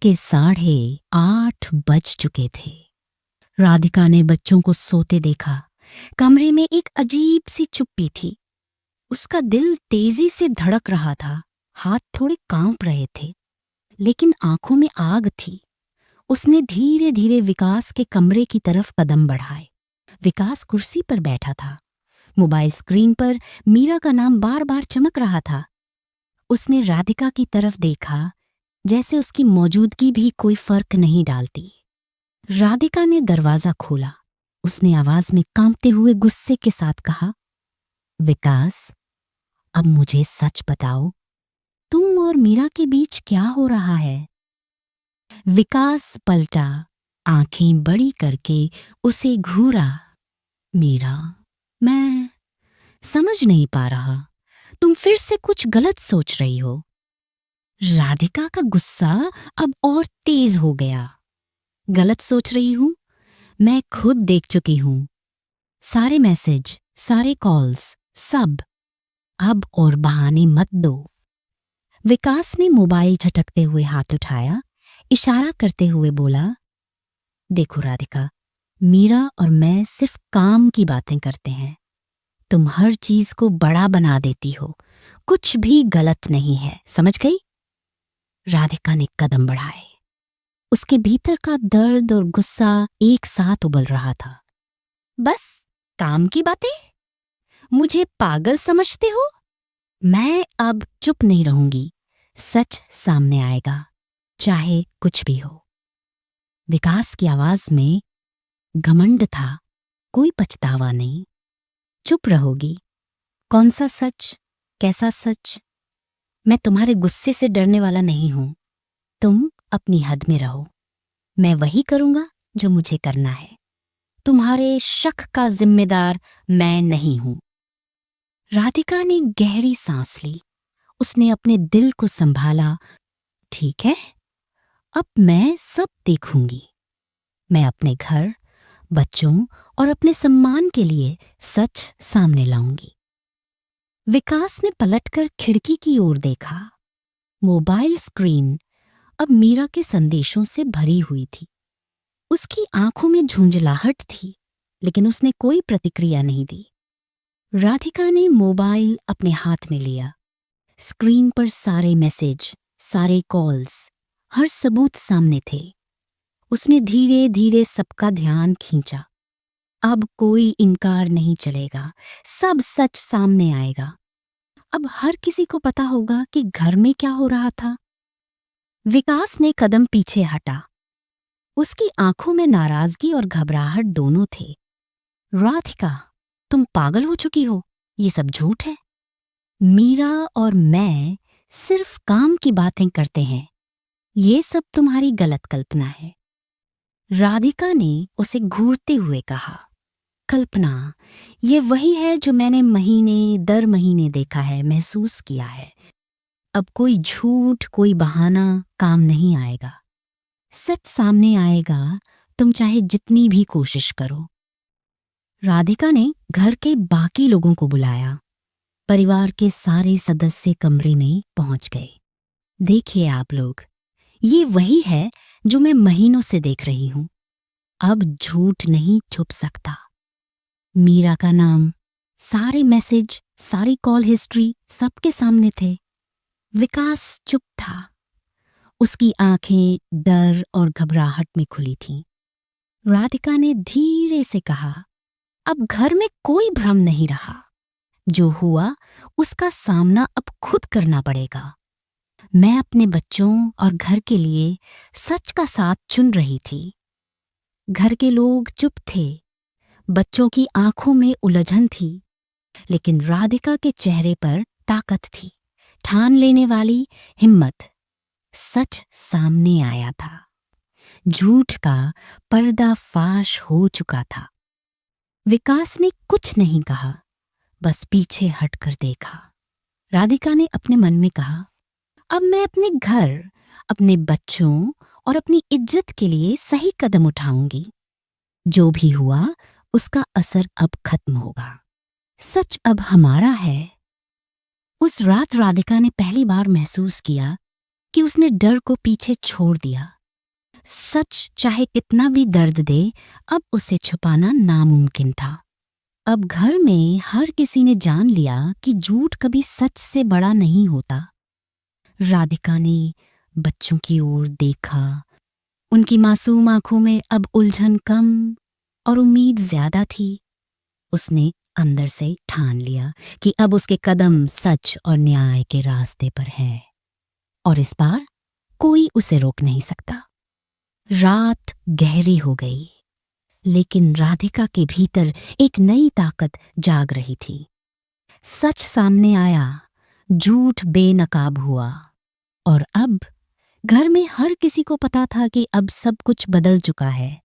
के 8:30 बज चुके थे। राधिका ने बच्चों को सोते देखा। कमरे में एक अजीब सी चुप्पी थी। उसका दिल तेजी से धड़क रहा था, हाथ थोड़े कांप रहे थे, लेकिन आंखों में आग थी। उसने धीरे धीरे विकास के कमरे की तरफ कदम बढ़ाए। विकास कुर्सी पर बैठा था। मोबाइल स्क्रीन पर मीरा का नाम बार बार चमक रहा था। उसने राधिका की तरफ देखा, जैसे उसकी मौजूदगी भी कोई फर्क नहीं डालती। राधिका ने दरवाजा खोला। उसने आवाज में कांपते हुए गुस्से के साथ कहा, विकास, अब मुझे सच बताओ, तुम और मीरा के बीच क्या हो रहा है? विकास पलटा, आंखें बड़ी करके उसे घूरा। मीरा, मैं समझ नहीं पा रहा। तुम फिर से कुछ गलत सोच रही हो। राधिका का गुस्सा अब और तेज हो गया। गलत सोच रही हूं? मैं खुद देख चुकी हूं। सारे मैसेज, सारे कॉल्स, सब। अब और बहाने मत दो। विकास ने मोबाइल झटकते हुए हाथ उठाया, इशारा करते हुए बोला, देखो राधिका, मीरा और मैं सिर्फ काम की बातें करते हैं। तुम हर चीज को बड़ा बना देती हो। कुछ भी गलत नहीं है, समझ गई? राधिका ने कदम बढ़ाए। उसके भीतर का दर्द और गुस्सा एक साथ उबल रहा था। बस काम की बातें? मुझे पागल समझते हो? मैं अब चुप नहीं रहूंगी। सच सामने आएगा, चाहे कुछ भी हो। विकास की आवाज में घमंड था, कोई पछतावा नहीं। चुप रहोगी? कौन सा सच? कैसा सच? मैं तुम्हारे गुस्से से डरने वाला नहीं हूं। तुम अपनी हद में रहो। मैं वही करूंगा जो मुझे करना है। तुम्हारे शक का जिम्मेदार मैं नहीं हूं। राधिका ने गहरी सांस ली। उसने अपने दिल को संभाला। ठीक है, अब मैं सब देखूंगी। मैं अपने घर, बच्चों और अपने सम्मान के लिए सच सामने लाऊंगी। विकास ने पलटकर खिड़की की ओर देखा। मोबाइल स्क्रीन अब मीरा के संदेशों से भरी हुई थी। उसकी आंखों में झुंझलाहट थी, लेकिन उसने कोई प्रतिक्रिया नहीं दी। राधिका ने मोबाइल अपने हाथ में लिया। स्क्रीन पर सारे मैसेज, सारे कॉल्स, हर सबूत सामने थे। उसने धीरे धीरे सबका ध्यान खींचा। अब कोई इनकार नहीं चलेगा। सब सच सामने आएगा। अब हर किसी को पता होगा कि घर में क्या हो रहा था। विकास ने कदम पीछे हटा। उसकी आंखों में नाराजगी और घबराहट दोनों थे। राधिका, तुम पागल हो चुकी हो। ये सब झूठ है। मीरा और मैं सिर्फ काम की बातें करते हैं। ये सब तुम्हारी गलत कल्पना है। राधिका ने उसे घूरते हुए कहा, कल्पना, ये वही है जो मैंने महीने दर महीने देखा है, महसूस किया है। अब कोई झूठ, कोई बहाना काम नहीं आएगा। सच सामने आएगा, तुम चाहे जितनी भी कोशिश करो। राधिका ने घर के बाकी लोगों को बुलाया। परिवार के सारे सदस्य कमरे में पहुंच गए। देखिए आप लोग, ये वही है जो मैं महीनों से देख रही हूं। अब झूठ नहीं छुप सकता। मीरा का नाम, सारे मैसेज, सारी कॉल हिस्ट्री सबके सामने थे। विकास चुप था। उसकी आंखें डर और घबराहट में खुली थीं। राधिका ने धीरे से कहा, अब घर में कोई भ्रम नहीं रहा। जो हुआ उसका सामना अब खुद करना पड़ेगा। मैं अपने बच्चों और घर के लिए सच का साथ चुन रही थी। घर के लोग चुप थे। बच्चों की आंखों में उलझन थी, लेकिन राधिका के चेहरे पर ताकत थी, ठान लेने वाली हिम्मत। सच सामने आया था। झूठ का पर्दाफाश हो चुका था। विकास ने कुछ नहीं कहा, बस पीछे हटकर देखा। राधिका ने अपने मन में कहा, अब मैं अपने घर, अपने बच्चों और अपनी इज्जत के लिए सही कदम उठाऊंगी। जो भी हुआ उसका असर अब खत्म होगा। सच अब हमारा है। उस रात राधिका ने पहली बार महसूस किया कि उसने डर को पीछे छोड़ दिया। सच चाहे कितना भी दर्द दे, अब उसे छुपाना नामुमकिन था। अब घर में हर किसी ने जान लिया कि झूठ कभी सच से बड़ा नहीं होता। राधिका ने बच्चों की ओर देखा। उनकी मासूम आंखों में अब उलझन कम और उम्मीद ज्यादा थी। उसने अंदर से ठान लिया कि अब उसके कदम सच और न्याय के रास्ते पर हैं और इस बार कोई उसे रोक नहीं सकता। रात गहरी हो गई, लेकिन राधिका के भीतर एक नई ताकत जाग रही थी। सच सामने आया, झूठ बेनकाब हुआ और अब घर में हर किसी को पता था कि अब सब कुछ बदल चुका है।